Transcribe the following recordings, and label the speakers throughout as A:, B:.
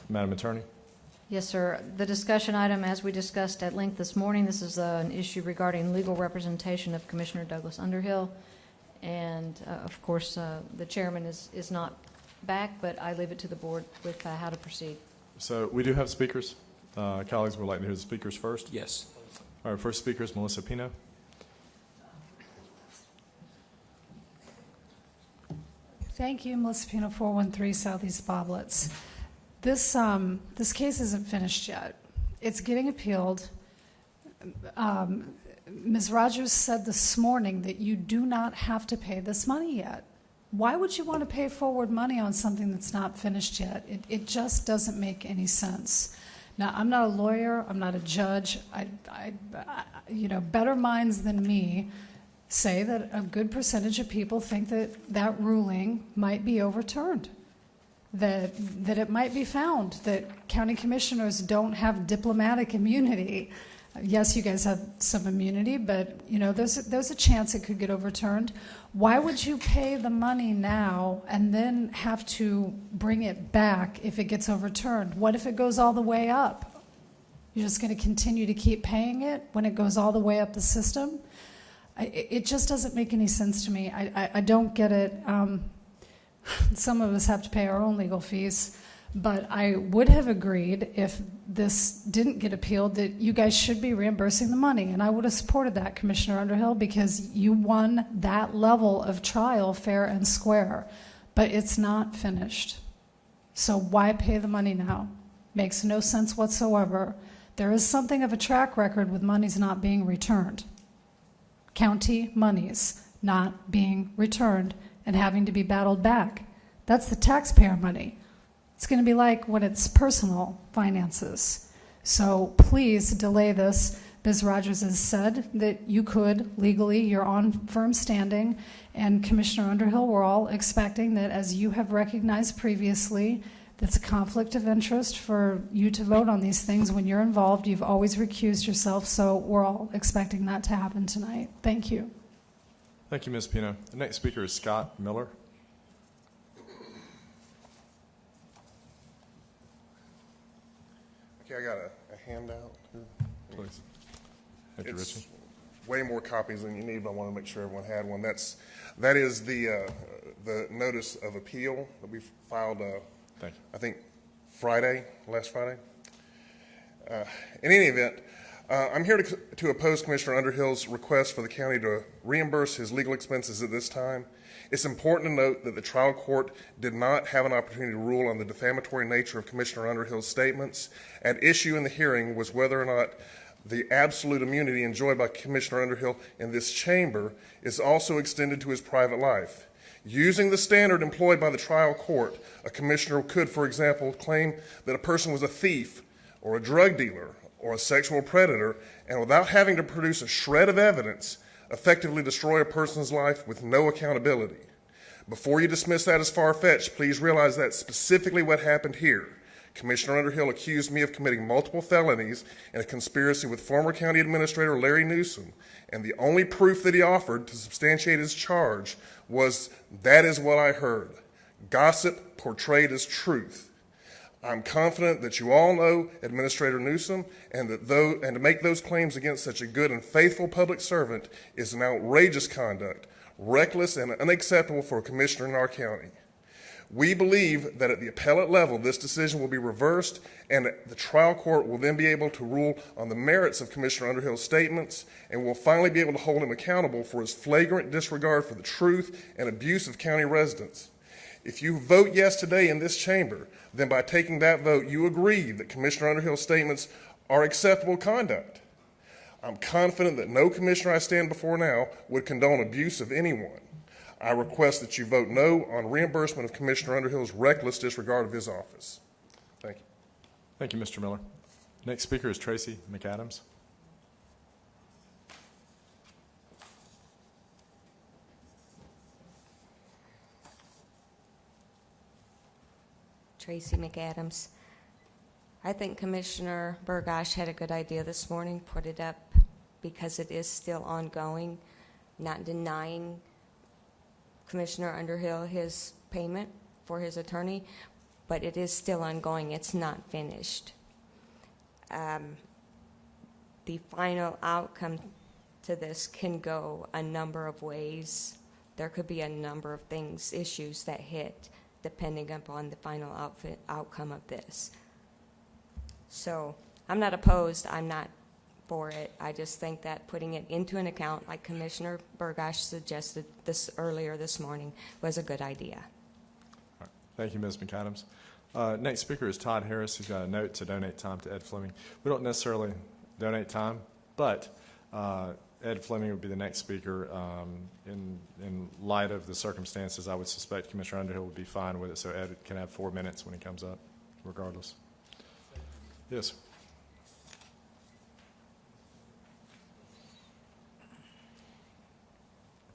A: Madam Attorney?
B: Yes, sir. The discussion item, as we discussed at length this morning, this is an issue regarding legal representation of Commissioner Douglas Underhill. And, of course, the chairman is not back, but I leave it to the board with how to proceed.
A: So we do have speakers. Colleagues would like to hear the speakers first.
C: Yes.
A: Our first speaker is Melissa Pino.
D: Thank you, Melissa Pino, 413 Southeast Boblets. This case isn't finished yet. It's getting appealed. Ms. Rogers said this morning that you do not have to pay this money yet. Why would you want to pay forward money on something that's not finished yet? It just doesn't make any sense. Now, I'm not a lawyer. I'm not a judge. Better minds than me say that a good percentage of people think that that ruling might be overturned, that it might be found that county commissioners don't have diplomatic immunity. Yes, you guys have some immunity, but there's a chance it could get overturned. Why would you pay the money now and then have to bring it back if it gets overturned? What if it goes all the way up? You're just going to continue to keep paying it when it goes all the way up the system? It just doesn't make any sense to me. I don't get it. Some of us have to pay our own legal fees, but I would have agreed if this didn't get appealed that you guys should be reimbursing the money, and I would have supported that, Commissioner Underhill, because you won that level of trial fair and square, but it's not finished. So why pay the money now? Makes no sense whatsoever. There is something of a track record with monies not being returned. County monies not being returned and having to be battled back. That's the taxpayer money. It's going to be like when it's personal finances. So please delay this. Ms. Rogers has said that you could legally, you're on firm standing, and Commissioner Underhill, we're all expecting that, as you have recognized previously, that's a conflict of interest for you to vote on these things when you're involved. You've always recused yourself, so we're all expecting that to happen tonight. Thank you.
A: Thank you, Ms. Pino. The next speaker is Scott Miller.
E: Okay, I got a handout.
A: Please. Thank you,
E: It's
A: Richie.
E: way more copies than you need, but I want to make sure everyone had one. That is the notice of appeal that we filed.
A: Thank you.
E: I think last Friday. In any event, I'm here to oppose Commissioner Underhill's request for the county to reimburse his legal expenses at this time. It's important to note that the trial court did not have an opportunity to rule on the defamatory nature of Commissioner Underhill's statements. At issue in the hearing was whether or not the absolute immunity enjoyed by Commissioner Underhill in this chamber is also extended to his private life. Using the standard employed by the trial court, a commissioner could, for example, claim that a person was a thief or a drug dealer or a sexual predator, and without having to produce a shred of evidence, effectively destroy a person's life with no accountability. Before you dismiss that as far-fetched, please realize that's specifically what happened here. Commissioner Underhill accused me of committing multiple felonies in a conspiracy with former County Administrator Larry Newsom, and the only proof that he offered to substantiate his charge was, "That is what I heard." Gossip portrayed as truth. I'm confident that you all know Administrator Newsom, and to make those claims against such a good and faithful public servant is an outrageous conduct, reckless and unacceptable for a commissioner in our county. We believe that at the appellate level, this decision will be reversed, and the trial court will then be able to rule on the merits of Commissioner Underhill's statements, and will finally be able to hold him accountable for his flagrant disregard for the truth and abuse of county residents. If you vote yes today in this chamber, then by taking that vote, you agree that Commissioner Underhill's statements are acceptable conduct. I'm confident that no commissioner I stand before now would condone abuse of anyone. I request that you vote no on reimbursement of Commissioner Underhill's reckless disregard of his office. Thank you.
A: Thank you, Mr. Miller. Next speaker is Tracy McAdams.
F: Tracy McAdams. I think Commissioner Burgash had a good idea this morning, put it up because it is still ongoing, not denying Commissioner Underhill his payment for his attorney. but it is still ongoing. It's not finished. The final outcome to this can go a number of ways. There could be a number of things, issues that hit depending upon the final outcome of this. So I'm not opposed. I'm not for it. I just think that putting it into an account, like Commissioner Burgash suggested earlier this morning, was a good idea.
A: Thank you, Ms. McAdams. Next speaker is Todd Harris. He's got a note to donate time to Ed Fleming. We don't necessarily donate time, but Ed Fleming would be the next speaker. In light of the circumstances, I would suspect Commissioner Underhill would be fine with it, so Ed can have 4 minutes when he comes up, regardless. Yes.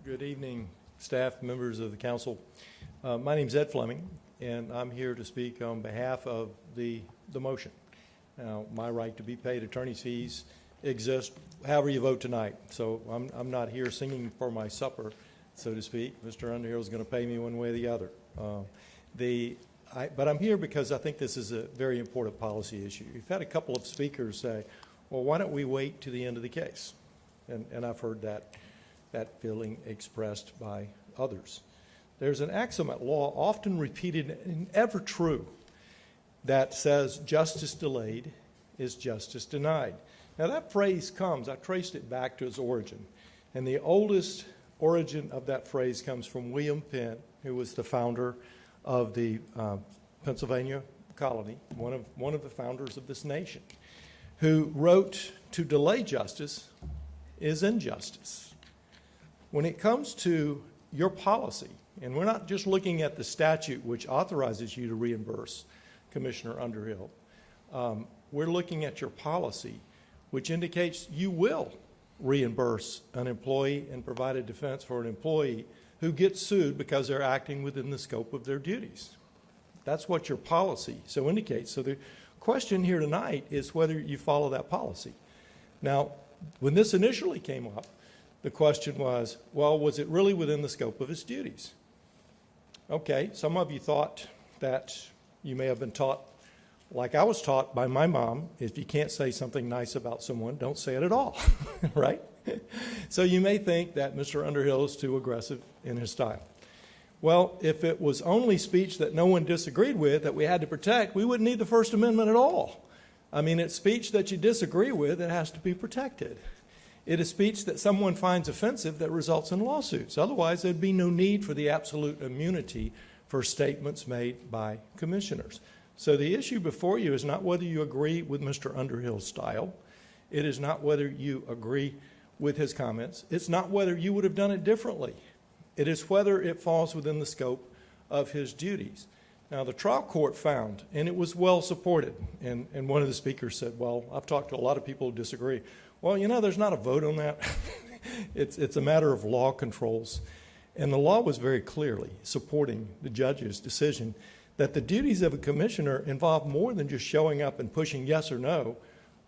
C: Good evening, staff, members of the council. My name is Ed Fleming, and I'm here to speak on behalf of the motion. Now, my right to be paid attorney's fees exists however you vote tonight, so I'm not here singing for my supper, so to speak. Mr. Underhill is going to pay me one way or the other. But I'm here because I think this is a very important policy issue. You've had a couple of speakers say, well, why don't we wait to the end of the case? And I've heard that feeling expressed by others. There's an axiom at law, often repeated and ever true, that says justice delayed is justice denied. Now that phrase comes, I traced it back to its origin, and the oldest origin of that phrase comes from William Penn, who was the founder of the Pennsylvania colony, one of the founders of this nation, who wrote, "To delay justice is injustice." When it comes to your policy, and we're not just looking at the statute which authorizes you to reimburse Commissioner Underhill, we're looking at your policy which indicates you will reimburse an employee and provide a defense for an employee who gets sued because they're acting within the scope of their duties. That's what your policy so indicates. So the question here tonight is whether you follow that policy. Now, when this initially came up, the question was, well, was it really within the scope of his duties? Okay, some of you thought that you may have been taught, like I was taught by my mom, if you can't say something nice about someone, don't say it at all, right? So you may think that Mr. Underhill is too aggressive in his style. Well, if it was only speech that no one disagreed with that we had to protect, we wouldn't need the First Amendment at all. I mean, it's speech that you disagree with that has to be protected. It is speech that someone finds offensive that results in lawsuits. Otherwise, there'd be no need for the absolute immunity for statements made by commissioners. So the issue before you is not whether you agree with Mr. Underhill's style. It is not whether you agree with his comments. It's not whether you would have done it differently. It is whether it falls within the scope of his duties. Now, the trial court found, and it was well supported, and one of the speakers said, well, I've talked to a lot of people who disagree. Well, you know, there's not a vote on that. It's a matter of law controls. And the law was very clearly supporting the judge's decision that the duties of a commissioner involve more than just showing up and pushing yes or no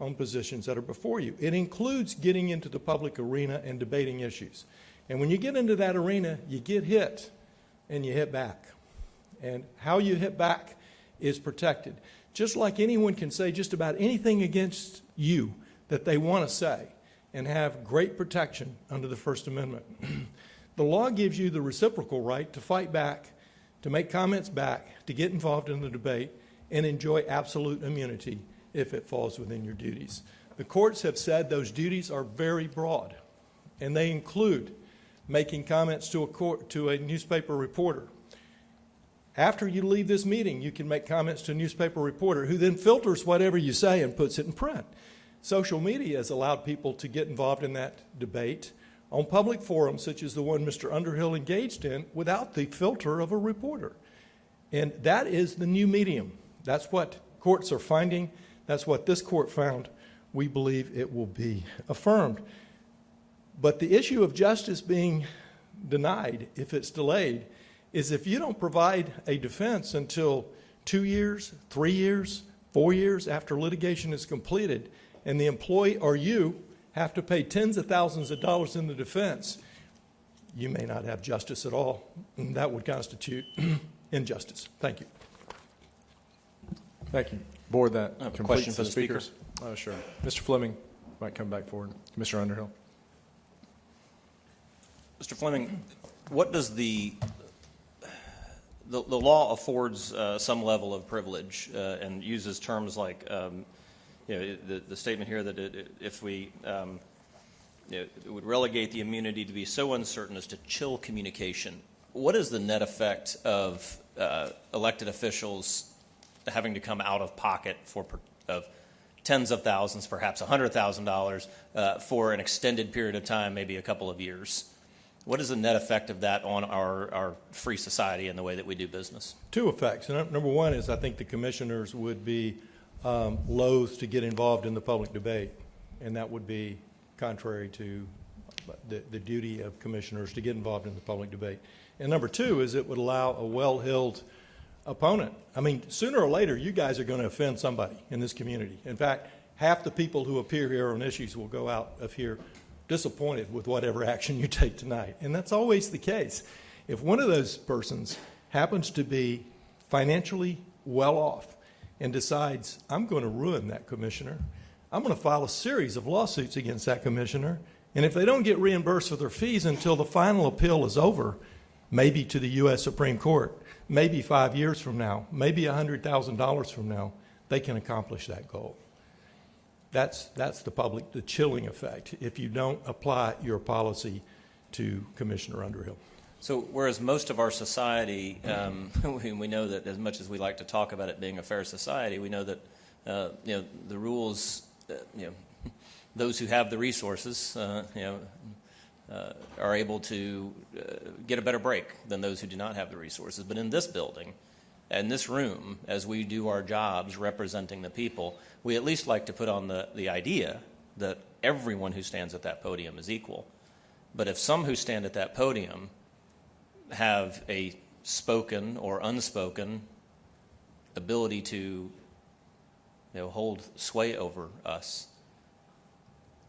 C: on positions that are before you. It includes getting into the public arena and debating issues. And when you get into that arena, you get hit and you hit back. And how you hit back is protected. Just like anyone can say just about anything against you that they want to say and have great protection under the First Amendment. The law gives you the reciprocal right to fight back, to make comments back, to get involved in the debate, and enjoy absolute immunity if it falls within your duties. The courts have said those duties are very broad, and they include making comments to a newspaper reporter. After you leave this meeting, you can make comments to a newspaper reporter who then filters whatever you say and puts it in print. Social media has allowed people to get involved in that debate on public forums such as the one Mr. Underhill engaged in without the filter of a reporter. And that is the new medium. That's what courts are finding. That's what this court found. We believe it will be affirmed. But the issue of justice being denied, if it's delayed, is if you don't provide a defense until 2 years, 3 years, 4 years after litigation is completed, and the employee or you have to pay tens of thousands of dollars in the defense, you may not have justice at all, and that would constitute injustice. Thank you.
A: Thank you. Board, that
G: I have a
A: completes
G: question for the speaker.
A: speakers. Oh, sure. Mr. Fleming might come back forward. Commissioner Underhill.
G: Mr. Fleming, what does the law affords some level of privilege and uses terms like, the statement here that if we, it would relegate the immunity to be so uncertain as to chill communication. What is the net effect of elected officials having to come out of pocket of tens of thousands, perhaps $100,000 for an extended period of time, maybe a couple of years? What is the net effect of that on our free society and the way that we do business?
C: Two effects. Number one is I think the commissioners would be loath to get involved in the public debate, and that would be contrary to the duty of commissioners to get involved in the public debate. And number two is it would allow a well-heeled opponent. I mean, sooner or later, you guys are going to offend somebody in this community. In fact, half the people who appear here on issues will go out of here disappointed with whatever action you take tonight. And that's always the case. If one of those persons happens to be financially well off and decides, I'm going to ruin that commissioner, I'm going to file a series of lawsuits against that commissioner, and if they don't get reimbursed for their fees until the final appeal is over, maybe to the U.S. Supreme Court, maybe 5 years from now, maybe $100,000 from now, they can accomplish that goal. That's the chilling effect if you don't apply your policy to Commissioner Underhill.
G: So whereas most of our society, we know that as much as we like to talk about it being a fair society, we know that the rules, those who have the resources, are able to get a better break than those who do not have the resources. But in this building, in this room, as we do our jobs representing the people, we at least like to put on the idea that everyone who stands at that podium is equal. But if some who stand at that podium have a spoken or unspoken ability to hold sway over us,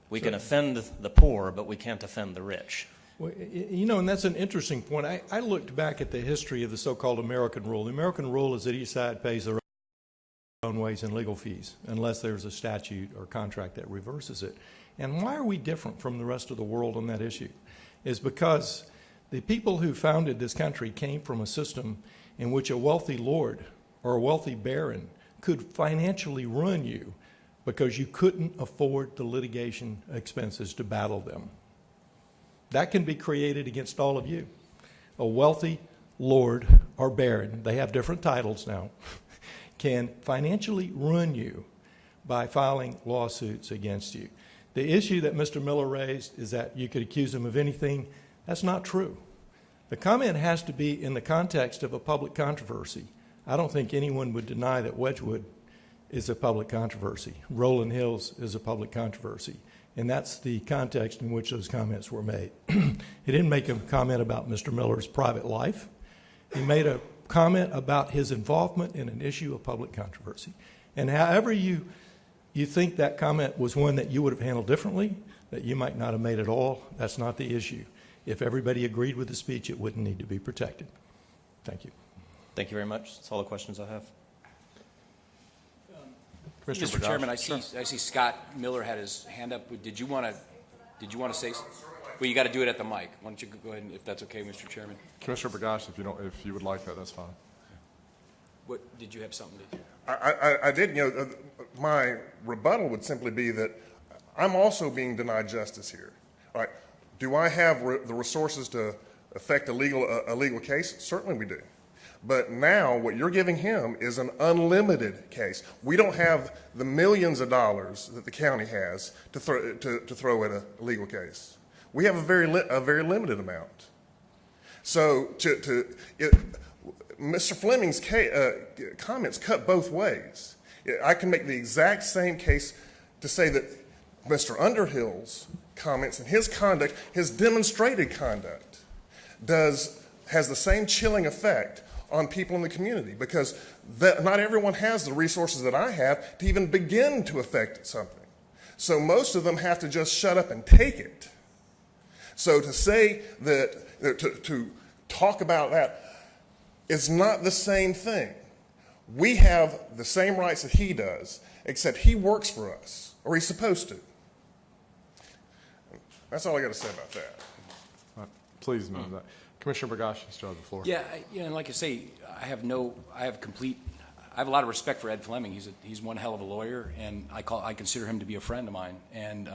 G: we can offend the poor, but we can't offend the rich.
C: Well, and that's an interesting point. I looked back at the history of the so-called American rule. The American rule is that each side pays their own ways and legal fees, unless there's a statute or contract that reverses it. And why are we different from the rest of the world on that issue? Is because the people who founded this country came from a system in which a wealthy lord or a wealthy baron could financially ruin you because you couldn't afford the litigation expenses to battle them. That can be created against all of you. A wealthy lord or baron, they have different titles now, can financially ruin you by filing lawsuits against you. The issue that Mr. Miller raised is that you could accuse him of anything. That's not true. The comment has to be in the context of a public controversy. I don't think anyone would deny that Wedgwood is a public controversy. Rolling Hills is a public controversy. And that's the context in which those comments were made. He didn't make a comment about Mr. Miller's private life. He made a comment about his involvement in an issue of public controversy. And however you think that comment was one that you would have handled differently, that you might not have made at all, that's not the issue. If everybody agreed with the speech, it wouldn't need to be protected. Thank you.
G: Thank you very much. That's all the questions I have.
H: Mr. Chairman, I see Scott Miller had his hand up. Did you want to say? Well, you got to do it at the mic. Why don't you go ahead, if that's okay, Mr. Chairman?
A: Commissioner Bergosh, if you would like that, that's fine.
H: What did you have something to do?
E: I did. My rebuttal would simply be that I'm also being denied justice here. All right. Do I have the resources to effect a legal case? Certainly we do. But now what you're giving him is an unlimited case. We don't have the millions of dollars that the county has to throw at a legal case. We have a very limited amount. So Mr. Fleming's comments cut both ways. I can make the exact same case to say that Mr. Underhill's comments and his conduct, his demonstrated conduct, has the same chilling effect on people in the community, because not everyone has the resources that I have to even begin to affect something. So most of them have to just shut up and take it. So to say that, to talk about that is not the same thing. We have the same rights that he does, except he works for us, or he's supposed to. That's all I got to say about that.
A: All right. Please note that. Commissioner Bergosh, you still have the floor.
H: Yeah, and like I say, I have a lot of respect for Ed Fleming. He's one hell of a lawyer, and I consider him to be a friend of mine, and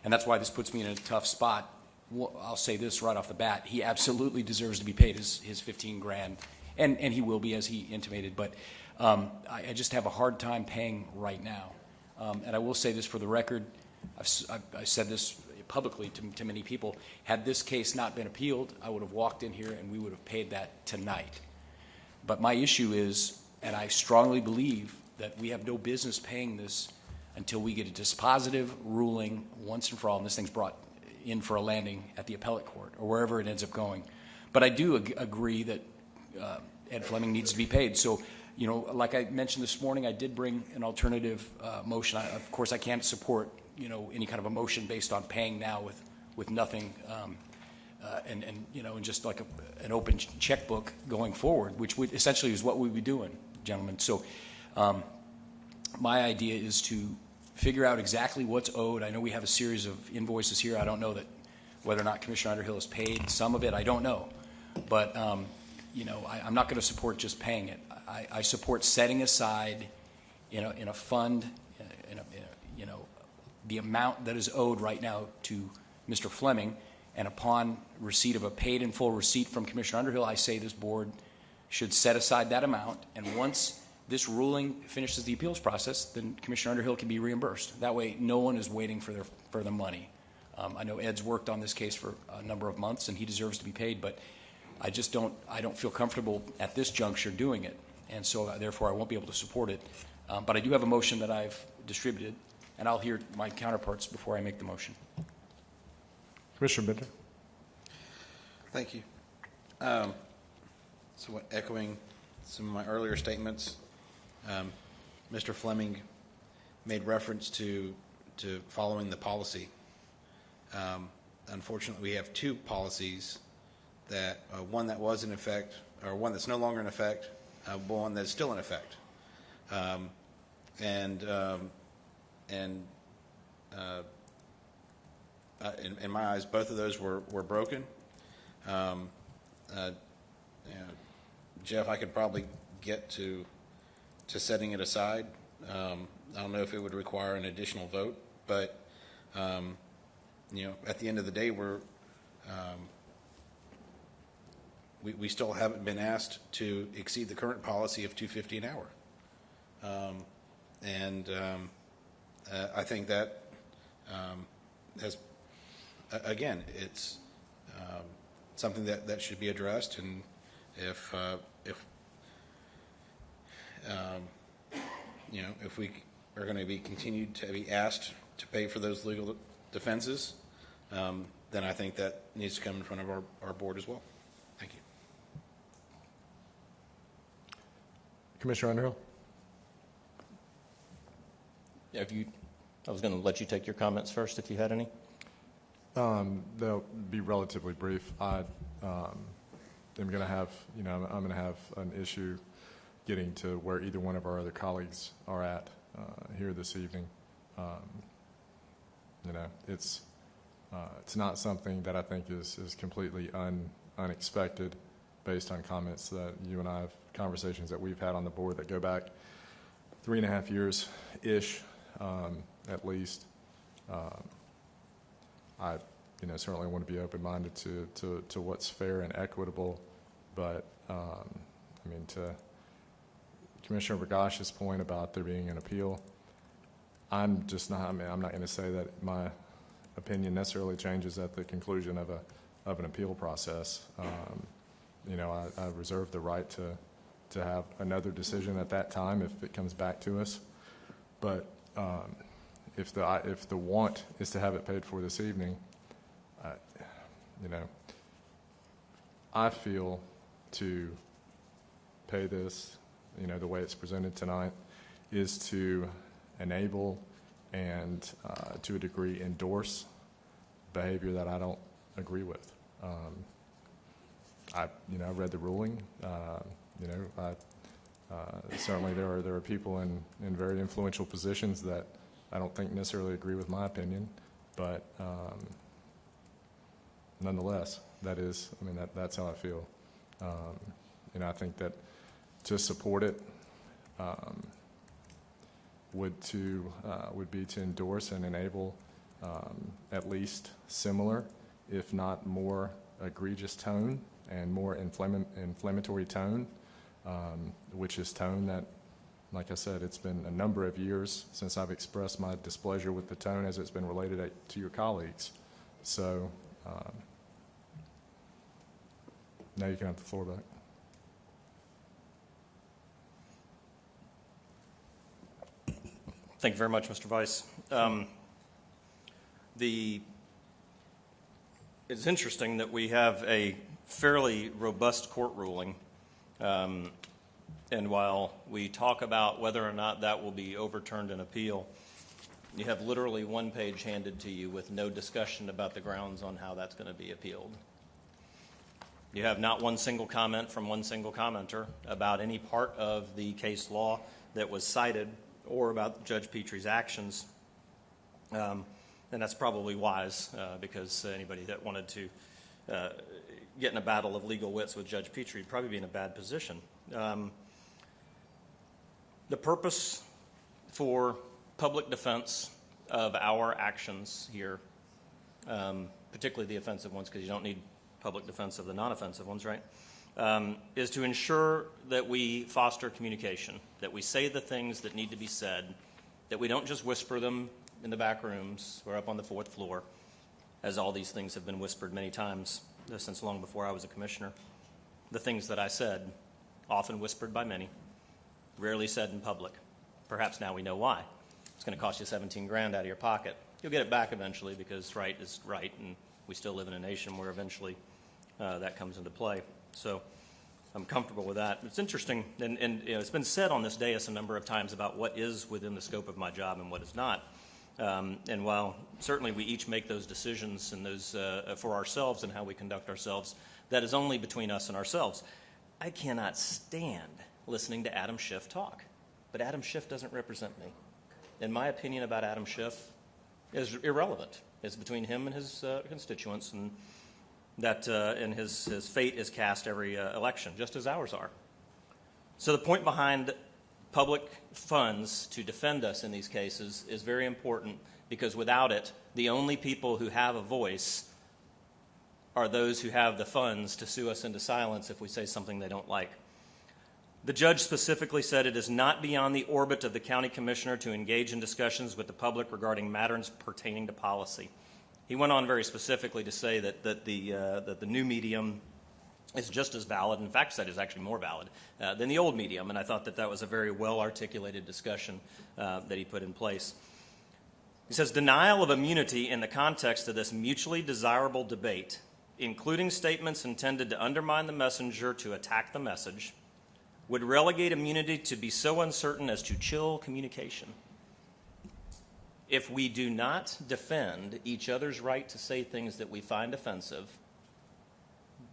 H: that's why this puts me in a tough spot. I'll say this right off the bat: he absolutely deserves to be paid his $15,000, and he will be, as he intimated. But I just have a hard time paying right now, and I will say this for the record: I said this publicly to many people. Had this case not been appealed, I would have walked in here and we would have paid that tonight. But my issue is, and I strongly believe that we have no business paying this until we get a dispositive ruling once and for all, and this thing's brought in for a landing at the appellate court or wherever it ends up going. But I do agree that Ed Fleming needs to be paid. So, like I mentioned this morning, I did bring an alternative motion. Of course, I can't support any kind of a motion based on paying now with nothing, and just like an open checkbook going forward, which essentially is what we'd be doing, gentlemen. So my idea is to figure out exactly what's owed. I know we have a series of invoices here. I don't know whether or not Commissioner Underhill has paid some of it. I don't know. But, I'm not going to support just paying it. I support setting aside in a fund, the amount that is owed right now to Mr. Fleming, and upon receipt of a paid in full receipt from Commissioner Underhill, I say this board should set aside that amount, and once this ruling finishes the appeals process, then Commissioner Underhill can be reimbursed. That way, no one is waiting for the money. I know Ed's worked on this case for a number of months, and he deserves to be paid, but I don't feel comfortable at this juncture doing it, and so therefore I won't be able to support it. But I do have a motion that I've distributed, and I'll hear my counterparts before I make the motion.
A: Commissioner Bender.
I: Thank you. So echoing some of my earlier statements, Mr. Fleming made reference to following the policy. Unfortunately, we have two policies, that one that was in effect, or one that's no longer in effect, one that's still in effect. In my eyes, both of those were broken. Jeff, I could probably get to setting it aside. I don't know if it would require an additional vote, but at the end of the day, we still haven't been asked to exceed the current policy of $250 an hour, and I think that has, again, it's something that should be addressed, and if we are going to be continued to be asked to pay for those legal defenses, then I think that needs to come in front of our board as well. Thank you.
A: Commissioner Underhill.
G: Yeah, I was going to let you take your comments first if you had any.
A: They'll be relatively brief. I'm going to have, I'm going to have an issue getting to where either one of our other colleagues are at here this evening. It's not something that I think is completely unexpected, based on comments that you and I have, conversations that we've had on the board that go back 3.5 years ish, at least. I certainly want to be open-minded to what's fair and equitable, but to Commissioner Bergosh's point about there being an appeal, I'm not going to say that my opinion necessarily changes at the conclusion of an appeal process. I reserve the right to have another decision at that time if it comes back to us, but if the want is to have it paid for this evening, I feel to pay this, the way it's presented tonight, is to enable and to a degree endorse behavior that I don't agree with. I read the ruling. Certainly, there are people in very influential positions that I don't think necessarily agree with my opinion, but nonetheless, that's how I feel. I think that to support it would be to endorse and enable at least similar, if not more egregious tone and more inflammatory tone, which is tone that, like I said, it's been a number of years since I've expressed my displeasure with the tone as it's been related to your colleagues. So now you can have the floor back.
G: Thank you very much, Mr. Vice. It's interesting that we have a fairly robust court ruling, and while we talk about whether or not that will be overturned in appeal, you have literally one page handed to you with no discussion about the grounds on how that's going to be appealed. You have not one single comment from one single commenter about any part of the case law that was cited or about Judge Petrie's actions. And that's probably wise because anybody that wanted to get in a battle of legal wits with Judge Petrie would probably be in a bad position. The purpose for public defense of our actions here, particularly the offensive ones, because you don't need public defense of the non-offensive ones, right, is to ensure that we foster communication, that we say the things that need to be said, that we don't just whisper them in the back rooms or up on the fourth floor, as all these things have been whispered many times since long before I was a commissioner. The things that I said, often whispered by many, rarely said in public. Perhaps now we know why. It's going to cost you $17,000 out of your pocket. You'll get it back eventually because right is right, and we still live in a nation where eventually that comes into play. So I'm comfortable with that. It's interesting, and it's been said on this dais a number of times about what is within the scope of my job and what is not. And while certainly we each make those decisions and those for ourselves and how we conduct ourselves, that is only between us and ourselves. I cannot stand listening to Adam Schiff talk, but Adam Schiff doesn't represent me. And my opinion about Adam Schiff is irrelevant. It's between him and his constituents, and that and his fate is cast every election, just as ours are. So the point behind public funds to defend us in these cases is very important, because without it, the only people who have a voice are those who have the funds to sue us into silence if we say something they don't like. The judge specifically said it is not beyond the orbit of the county commissioner to engage in discussions with the public regarding matters pertaining to policy. He went on very specifically to say that the new medium is just as valid, in fact said is actually more valid than the old medium, and I thought that was a very well-articulated discussion that he put in place. He says, denial of immunity in the context of this mutually desirable debate, including statements intended to undermine the messenger to attack the message, would relegate immunity to be so uncertain as to chill communication. If we do not defend each other's right to say things that we find offensive,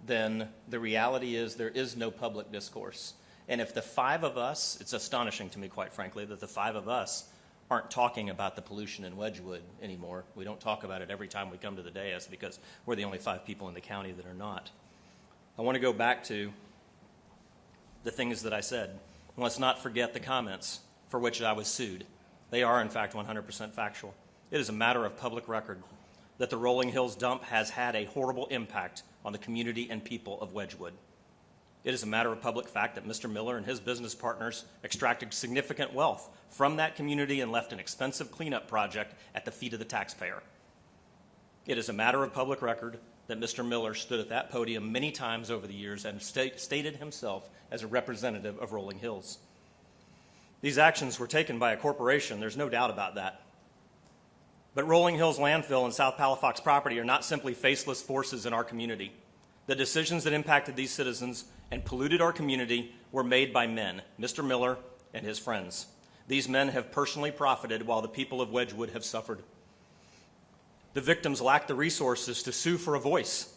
G: then the reality is there is no public discourse. And if the five of us, it's astonishing to me, quite frankly, that the five of us aren't talking about the pollution in Wedgwood anymore. We don't talk about it every time we come to the dais because we're the only 5 people in the county that are not. I want to go back to the things that I said. Let's not forget the comments for which I was sued. They are, in fact, 100% factual. It is a matter of public record that the Rolling Hills dump has had a horrible impact on the community and people of Wedgwood. It is a matter of public fact that Mr. Miller and his business partners extracted significant wealth from that community and left an expensive cleanup project at the feet of the taxpayer. It is a matter of public record that Mr. Miller stood at that podium many times over the years and stated himself as a representative of Rolling Hills. These actions were taken by a corporation, there's no doubt about that. But Rolling Hills Landfill and South Palafox property are not simply faceless forces in our community. The decisions that impacted these citizens and polluted our community were made by men, Mr. Miller and his friends. These men have personally profited while the people of Wedgwood have suffered. The victims lack the resources to sue for a voice,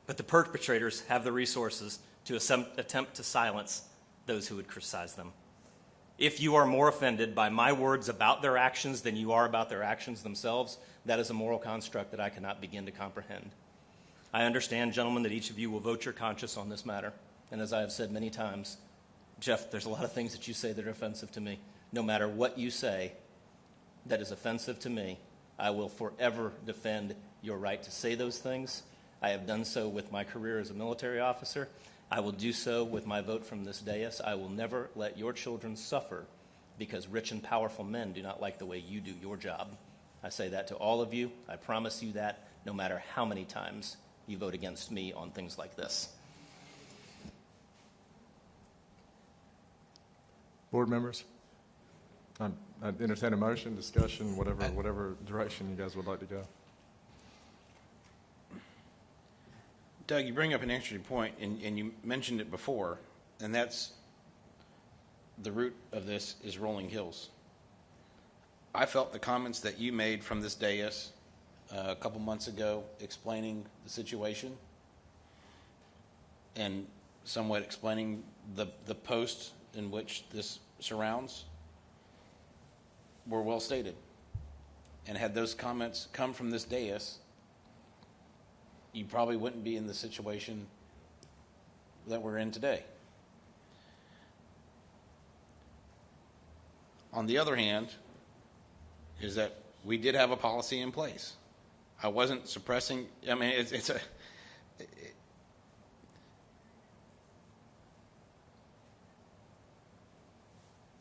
G: but the perpetrators have the resources to attempt to silence those who would criticize them. If you are more offended by my words about their actions than you are about their actions themselves, that is a moral construct that I cannot begin to comprehend. I understand, gentlemen, that each of you will vote your conscience on this matter. And as I have said many times, Jeff, there's a lot of things that you say that are offensive to me. No matter what you say that is offensive to me, I will forever defend your right to say those things. I have done so with my career as a military officer. I will do so with my vote from this dais. I will never let your children suffer because rich and powerful men do not like the way you do your job. I say that to all of you. I promise you that no matter how many times you vote against me on things like this.
A: Board members? I'd entertain a motion, discussion, whatever direction you guys would like to go.
I: Doug, you bring up an interesting point, and you mentioned it before, and that's the root of this is Rolling Hills. I felt the comments that you made from this dais a couple months ago explaining the situation and somewhat explaining the post in which this surrounds were well stated. And had those comments come from this dais, you probably wouldn't be in the situation that we're in today. On the other hand, is that we did have a policy in place. I wasn't suppressing. I mean,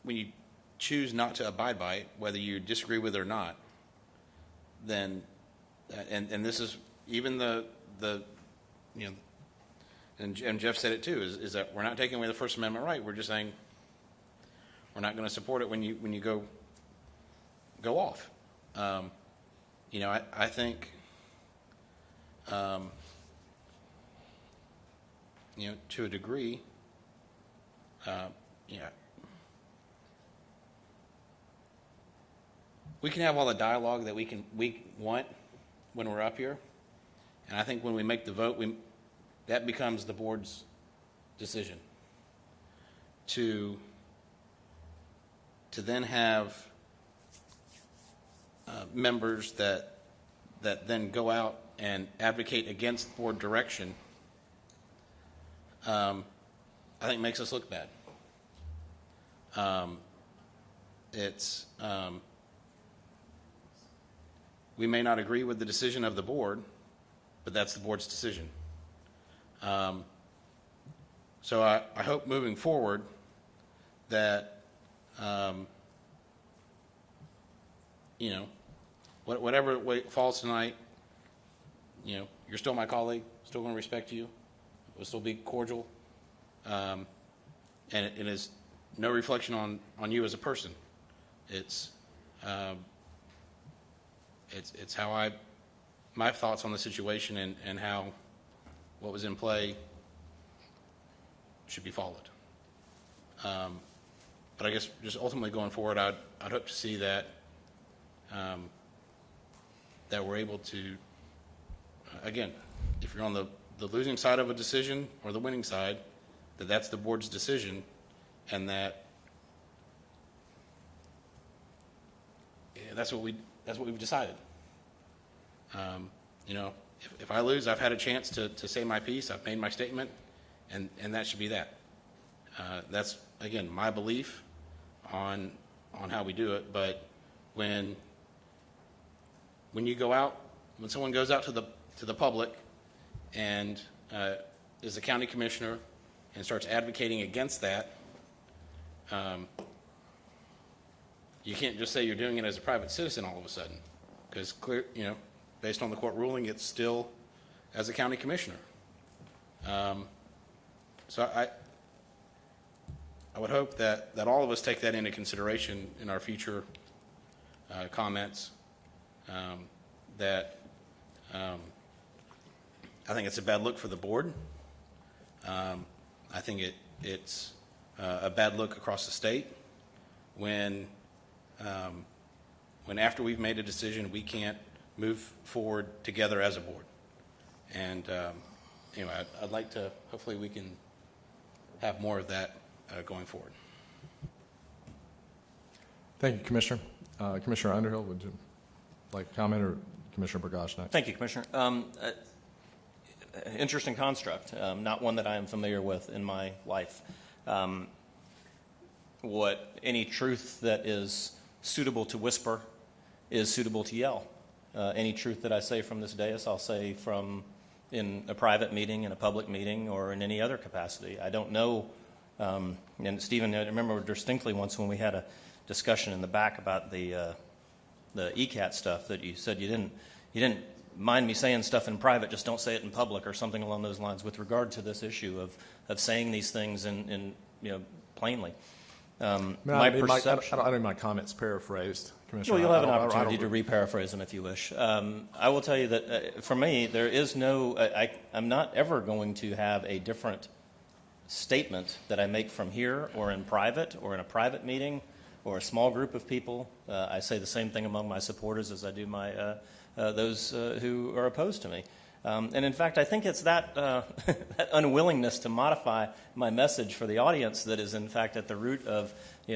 I: when you choose not to abide by it, whether you disagree with it or not, then, and this is even the you know, and Jeff said it too, is that we're not taking away the First Amendment right. We're just saying we're not going to support it when you go off. You know, I think, you know, to a degree, yeah, we can have all the dialogue that we want when we're up here, and I think when we make the vote, that becomes the board's decision to then have members that then go out and advocate against board direction. I think makes us look bad. We may not agree with the decision of the board, but that's the board's decision. So I hope moving forward that, you know, whatever way it falls tonight, you know, you're still my colleague, still going to respect you, we'll still be cordial, and it is no reflection on you as a person. It's how my thoughts on the situation and how what was in play should be followed. But I guess just ultimately going forward, I'd hope to see that that we're able to, again, if you're on the losing side of a decision or the winning side, that's the board's decision, and that's what we've decided. You know, if I lose, I've had a chance to say my piece. I've made my statement, and that should be that. That's again my belief on how we do it. But when you go out, when someone goes out to the public and is a county commissioner and starts advocating against that, you can't just say you're doing it as a private citizen all of a sudden, because clear, you know, based on the court ruling, it's still as a county commissioner. So I would hope that all of us take that into consideration in our future comments. I think it's a bad look for the board. I think it's a bad look across the state when after we've made a decision, we can't move forward together as a board. And anyway, I'd like to, hopefully we can have more of that going forward.
A: Thank you, Commissioner. Commissioner Underhill, would you like to comment, or Commissioner Burgash next?
G: Thank you, Commissioner. Interesting construct, not one that I am familiar with in my life. What any truth that is suitable to whisper is suitable to yell. Any truth that I say from this dais, I'll say from in a private meeting, in a public meeting, or in any other capacity. I don't know. And Stephen, I remember distinctly once when we had a discussion in the back about the ECAT stuff, that you said you didn't mind me saying stuff in private, just don't say it in public, or something along those lines, with regard to this issue of saying these things in plainly. My perception.
A: I don't need my comments paraphrased, Commissioner.
G: Well, you'll have an
A: I don't-
G: opportunity to re-paraphrase them if you wish. I will tell you that for me, there is no. I'm not ever going to have a different statement that I make from here or in private or in a private meeting or a small group of people. I say the same thing among my supporters as I do my those who are opposed to me. And in fact, I think it's that, that unwillingness to modify my message for the audience that is in fact at the root of,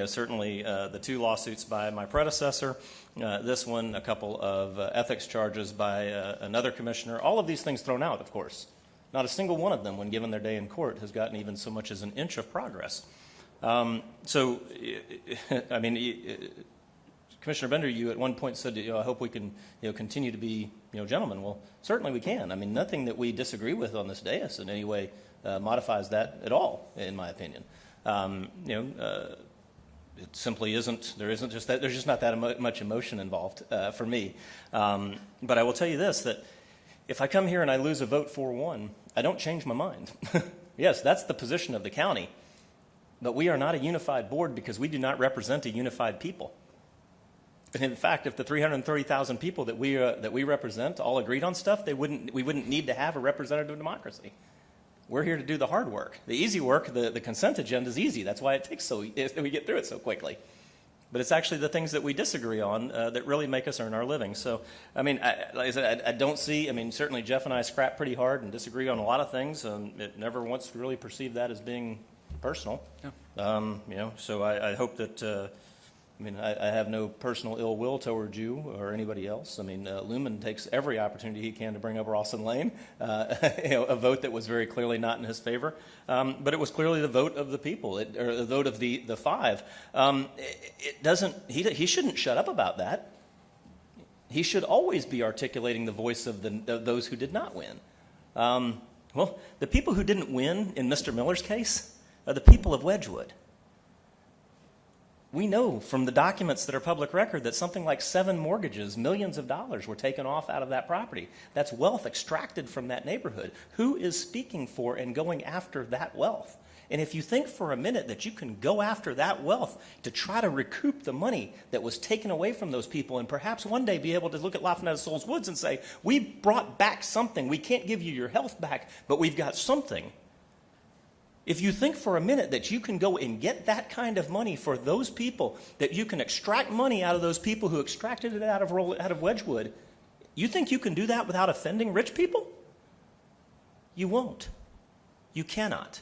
G: certainly the two lawsuits by my predecessor, this one, a couple of ethics charges by another commissioner, all of these things thrown out, of course. Not a single one of them, when given their day in court, has gotten even so much as an inch of progress. So, I mean, Commissioner Bender, you at one point said, I hope we can, continue to be, gentlemen. Well, certainly we can. I mean, nothing that we disagree with on this dais in any way modifies that at all, in my opinion. It simply isn't. There's just not that much emotion involved for me. But I will tell you this: that if I come here and I lose a vote 4-1, I don't change my mind. Yes, that's the position of the county, but we are not a unified board because we do not represent a unified people. And in fact, if the 330,000 people that we represent all agreed on stuff, we wouldn't need to have a representative democracy. We're here to do the hard work. The easy work, the consent agenda, is easy. That's why we get through it so quickly. But it's actually the things that we disagree on that really make us earn our living. So, I mean, like I said, I don't see. I mean, certainly Jeff and I scrap pretty hard and disagree on a lot of things, and it never once really perceived that as being personal. Yeah. So I hope that. I have no personal ill will towards you or anybody else. I mean, Lumen takes every opportunity he can to bring up Rawson Lane, a vote that was very clearly not in his favor. But it was clearly the vote of the people, or the vote of the five. He shouldn't shut up about that. He should always be articulating the voice of those who did not win. Well, the people who didn't win in Mr. Miller's case are the people of Wedgwood. We know from the documents that are public record that something like 7 mortgages, millions of dollars, were taken off out of that property. That's wealth extracted from that neighborhood. Who is speaking for and going after that wealth? And if you think for a minute that you can go after that wealth to try to recoup the money that was taken away from those people, and perhaps one day be able to look at Lafayette Souls Woods and say, we brought back something. We can't give you your health back, but we've got something. If you think for a minute that you can go and get that kind of money for those people, that you can extract money out of those people who extracted it out of Wedgwood, you think you can do that without offending rich people? You won't. You cannot.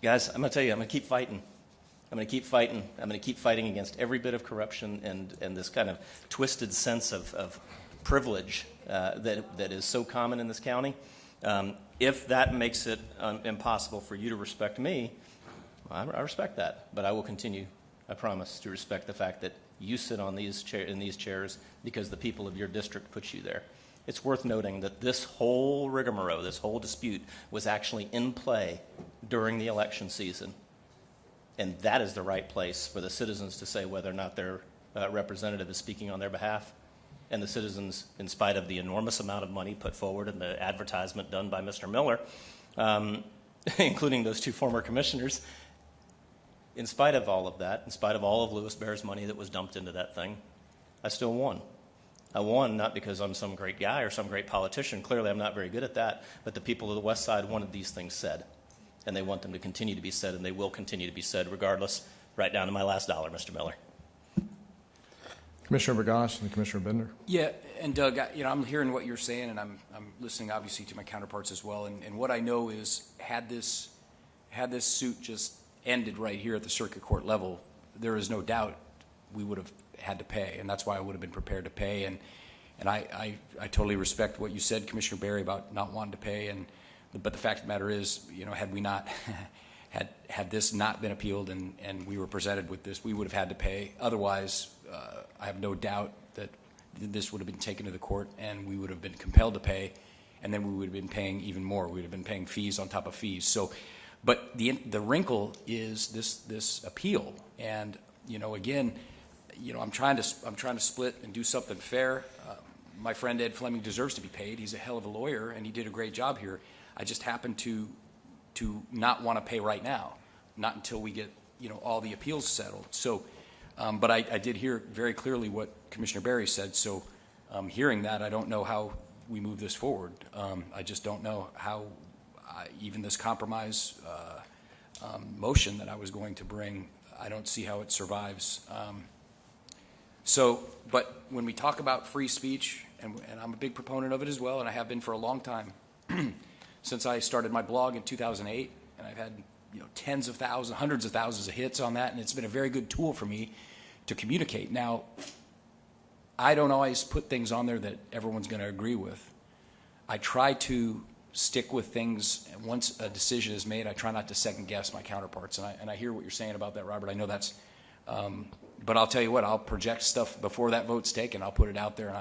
G: Guys, I'm going to tell you, I'm going to keep fighting. I'm going to keep fighting. I'm going to keep fighting against every bit of corruption and this kind of twisted sense of privilege that is so common in this county. If that makes it impossible for you to respect me, I respect that. But I will continue, I promise, to respect the fact that you sit on in these chairs because the people of your district put you there. It's worth noting that this whole rigmarole, this whole dispute, was actually in play during the election season. And that is the right place for the citizens to say whether or not their representative is speaking on their behalf. And the citizens, in spite of the enormous amount of money put forward in the advertisement done by Mr. Miller, including those 2 former commissioners, in spite of all of that, in spite of all of Louis Bear's money that was dumped into that thing, I still won. I won not because I'm some great guy or some great politician. Clearly, I'm not very good at that. But the people of the West Side wanted these things said. And they want them to continue to be said, and they will continue to be said regardless, right down to my last dollar, Mr. Miller.
A: Commissioner Burgash and Commissioner Bender.
H: Yeah, and Doug, I'm hearing what you're saying, and I'm listening obviously to my counterparts as well. And what I know is, had this suit just ended right here at the circuit court level, there is no doubt we would have had to pay, and that's why I would have been prepared to pay. And I totally respect what you said, Commissioner Barry, about not wanting to pay. But the fact of the matter is, had we not had this not been appealed and we were presented with this, we would have had to pay. Otherwise, I have no doubt that this would have been taken to the court and we would have been compelled to pay, and then we would have been paying even more. We would have been paying fees on top of fees. So, but the wrinkle is this appeal, and again, I'm trying to split and do something fair. My friend Ed Fleming deserves to be paid. He's a hell of a lawyer, and he did a great job here. I just happen to not want to pay right now, not until we get all the appeals settled. So, but I did hear very clearly what Commissioner Barry said. So, hearing that, I don't know how we move this forward. I just don't know how even this compromise motion that I was going to bring, I don't see how it survives. But when we talk about free speech, and I'm a big proponent of it as well, and I have been for a long time, since I started my blog in 2008, and I've had tens of thousands, hundreds of thousands of hits on that, and it's been a very good tool for me to communicate. Now, I don't always put things on there that everyone's going to agree with. I try to stick with things, and once a decision is made, I try not to second guess my counterparts, and I hear what you're saying about that, Robert. I know that's but I'll tell you what, I'll project stuff before that vote's taken. I'll put it out there,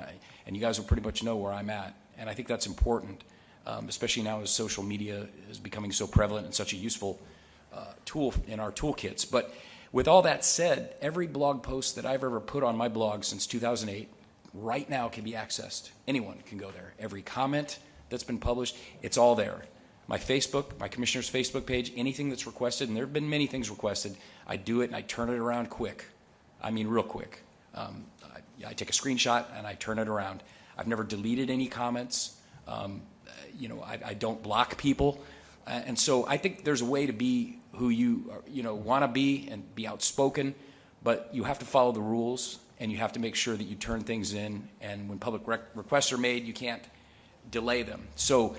H: and you guys will pretty much know where I'm at. And I think that's important, especially now as social media is becoming so prevalent and such a useful tool in our toolkits. But with all that said, every blog post that I've ever put on my blog since 2008 right now can be accessed. Anyone can go there. Every comment that's been published, it's all there. My Facebook, my commissioner's Facebook page, anything that's requested, and there have been many things requested, I do it and I turn it around quick. I mean real quick. I take a screenshot and I turn it around. I've never deleted any comments. I don't block people. And so I think there's a way to be who you want to be and be outspoken, but you have to follow the rules and you have to make sure that you turn things in. And when public requests are made, you can't delay them. So,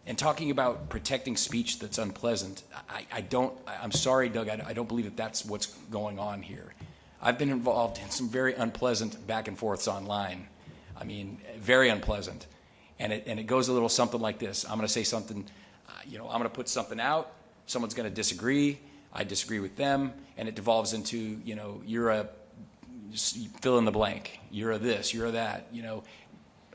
H: and talking about protecting speech that's unpleasant, I'm sorry, Doug, I don't believe that that's what's going on here. I've been involved in some very unpleasant back and forths online. I mean, very unpleasant. And it goes a little something like this. I'm going to say something, I'm going to put something out. Someone's going to disagree. I disagree with them. And it devolves into, you're a fill in the blank. You're a this, you're a that,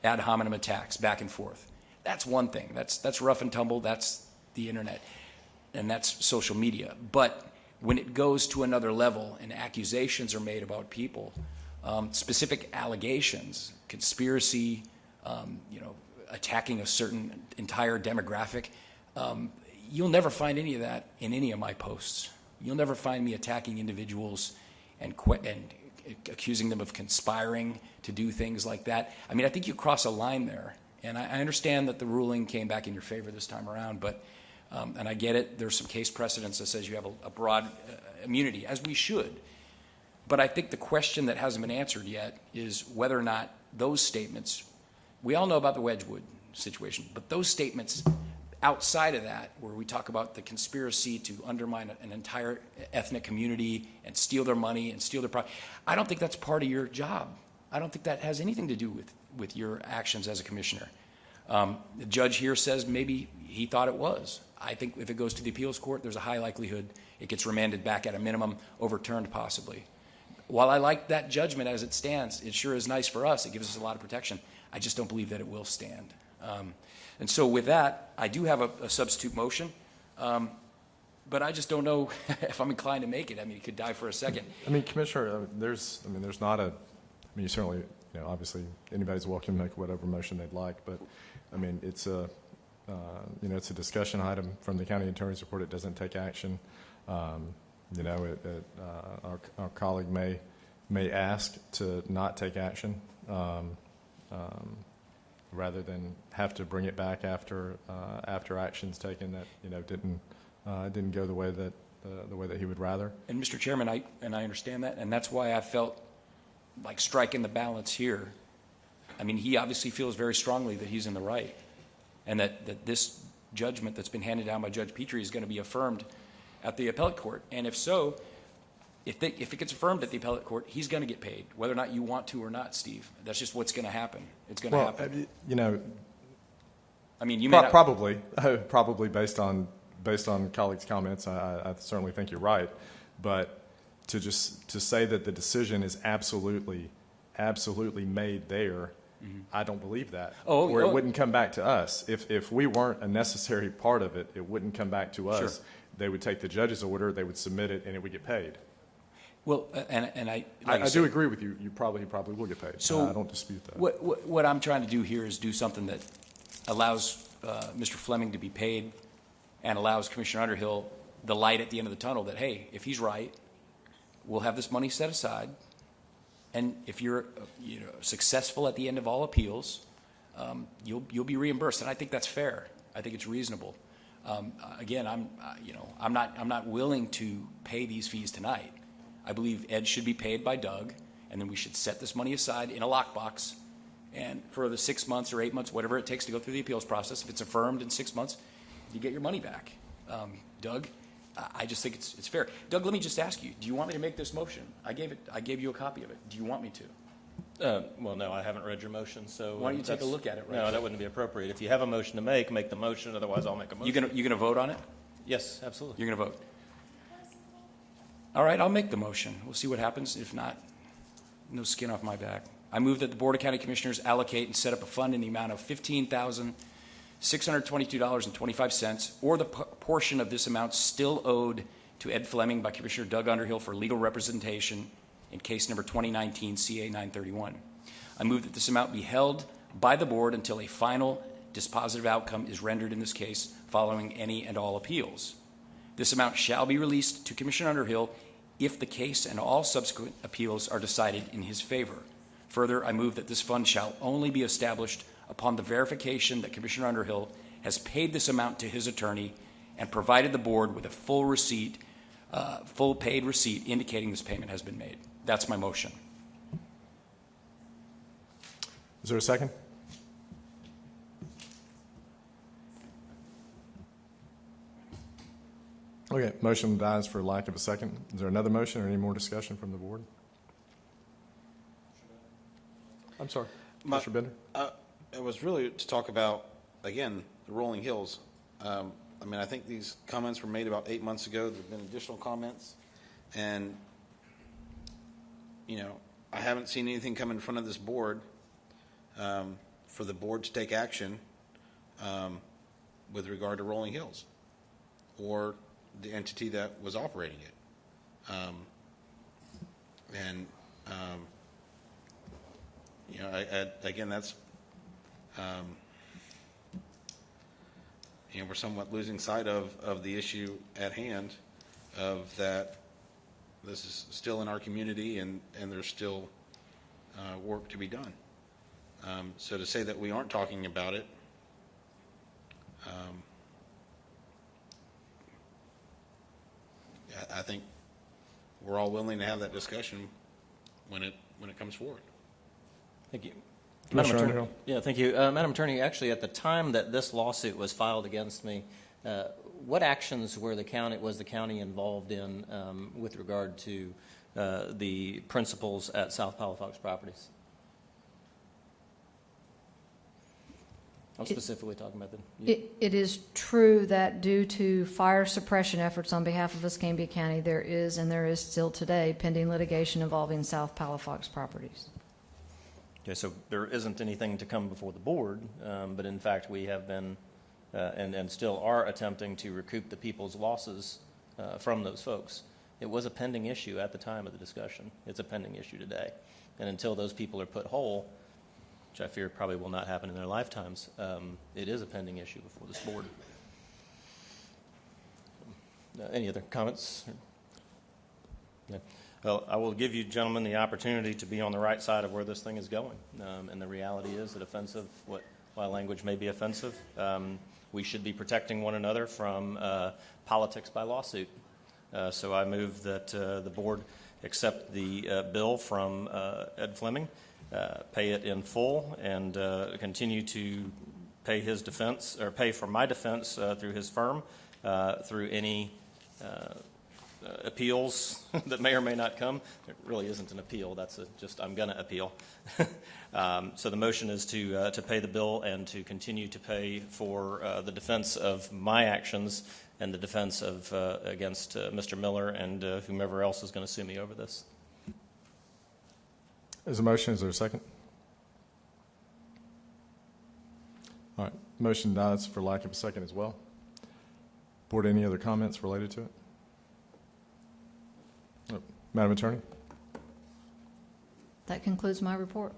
H: ad hominem attacks back and forth. That's one thing. That's rough and tumble. That's the internet. And that's social media. But when it goes to another level and accusations are made about people, specific allegations, conspiracy, attacking a certain entire demographic, you'll never find any of that in any of my posts. You'll never find me attacking individuals and accusing them of conspiring to do things like that. I mean, I think you cross a line there. And I understand that the ruling came back in your favor this time around, but and I get it. There's some case precedents that says you have a broad immunity, as we should. But I think the question that hasn't been answered yet is whether or not those statements, we all know about the Wedgwood situation, but those statements outside of that, where we talk about the conspiracy to undermine an entire ethnic community and steal their money and steal their property, I don't think that's part of your job. I don't think that has anything to do with your actions as a commissioner. The judge here says maybe he thought it was. I think if it goes to the appeals court, there's a high likelihood it gets remanded back at a minimum, overturned possibly. While I like that judgment as it stands, it sure is nice for us. It gives us a lot of protection. I just don't believe that it will stand. And so with that, I do have a substitute motion, but I just don't know if I'm inclined to make it. I mean, it could die for a second.
A: I mean, Commissioner, there's not a, I mean, you certainly, obviously anybody's welcome to make whatever motion they'd like, but I mean, it's a, it's a discussion item from the county attorney's report. It doesn't take action. Our colleague may ask to not take action rather than have to bring it back after action's taken that didn't go the way that he would rather.
H: And Mr. Chairman, I understand that, and that's why I felt like striking the balance here. I mean, he obviously feels very strongly that he's in the right, and that this judgment that's been handed down by Judge Petrie is going to be affirmed at the appellate court. And if so, if it gets affirmed at the appellate court, he's going to get paid, whether or not you want to or not, Steve. That's just what's going to happen. It's going to
A: Well,
H: happen.
A: you know,
H: I mean, you may not.
A: probably based on colleagues' comments, I certainly think you're right. But to say that the decision is absolutely made there, I don't believe that. Or it wouldn't come back to us. If we weren't a necessary part of it, it wouldn't come back to us.
H: Sure.
A: They would take the judge's order, they would submit it, and it would get paid.
H: Well, and I
A: I do agree with you. He probably will get paid.
H: So
A: I don't dispute that.
H: What I'm trying to do here is do something that allows Mr. Fleming to be paid and allows Commissioner Underhill the light at the end of the tunnel that, hey, if he's right, we'll have this money set aside. And if you're successful at the end of all appeals, you'll be reimbursed. And I think that's fair. I think it's reasonable. Again, I'm not willing to pay these fees tonight. I believe Ed should be paid by Doug, and then we should set this money aside in a lockbox. And for the 6 months or 8 months, whatever it takes to go through the appeals process, if it's affirmed in 6 months, you get your money back. Doug, I just think it's fair. Doug, let me just ask you: do you want me to make this motion? I gave you a copy of it. Do you want me to?
G: Well, no, I haven't read your motion, so.
H: Why don't you take a look at it? Right?
G: No, that wouldn't be appropriate. If you have a motion to make the motion. Otherwise, I'll make a motion.
H: You gonna vote on it?
G: Yes, absolutely.
H: You're gonna vote. All right, I'll make the motion. We'll see what happens. If not, no skin off my back. I move that the Board of County Commissioners allocate and set up a fund in the amount of $15,622.25, or the portion of this amount still owed to Ed Fleming by Commissioner Doug Underhill for legal representation in case number 2019 CA 931. I move that this amount be held by the board until a final dispositive outcome is rendered in this case following any and all appeals. This amount shall be released to Commissioner Underhill if the case and all subsequent appeals are decided in his favor. Further, I move that this fund shall only be established upon the verification that Commissioner Underhill has paid this amount to his attorney and provided the board with a full paid receipt indicating this payment has been made. That's my motion.
A: Is there a second? Okay, motion dies for lack of a second. Is there another motion or any more discussion from the board? I'm sorry, Mr. Bender.
I: It was really to talk about, again, the Rolling Hills. I mean, I think these comments were made about 8 months ago. There have been additional comments. And, I haven't seen anything come in front of this board for the board to take action with regard to Rolling Hills or the entity that was operating it. Again, that's, we're somewhat losing sight of the issue at hand, of that this is still in our community and there's still work to be done. So to say that we aren't talking about it, I think we're all willing to have that discussion when it comes forward.
G: Thank you.
A: Commissioner
G: Madam Attorney.
A: Underhill.
G: Yeah, thank you. Madam Attorney, actually, at the time that this lawsuit was filed against me, what actions was the county involved in with regard to the principals at South Palafox Properties? I'm specifically talking about
B: It is true that due to fire suppression efforts on behalf of Escambia County, there is still today pending litigation involving South Palafox Properties.
G: Okay, so there isn't anything to come before the board, but in fact we have been and still are attempting to recoup the people's losses from those folks. It was a pending issue at the time of the discussion. It's a pending issue today. And until those people are put whole, which I fear probably will not happen in their lifetimes, it is a pending issue before this board. Any other comments? Yeah. Well, I will give you gentlemen the opportunity to be on the right side of where this thing is going. And the reality is that while language may be offensive, we should be protecting one another from politics by lawsuit. So I move that the board accept the bill from Ed Fleming, pay it in full, and continue to pay his defense, or pay for my defense through his firm, through any appeals that may or may not come. It really isn't an appeal. That's just I'm going to appeal. So the motion is to pay the bill and to continue to pay for the defense of my actions and the defense of against Mr. Miller and whomever else is going to sue me over this.
A: There's a motion. Is there a second? All right. Motion dies for lack of a second as well. Board, any other comments related to it? Oh, Madam Attorney?
B: That concludes my report.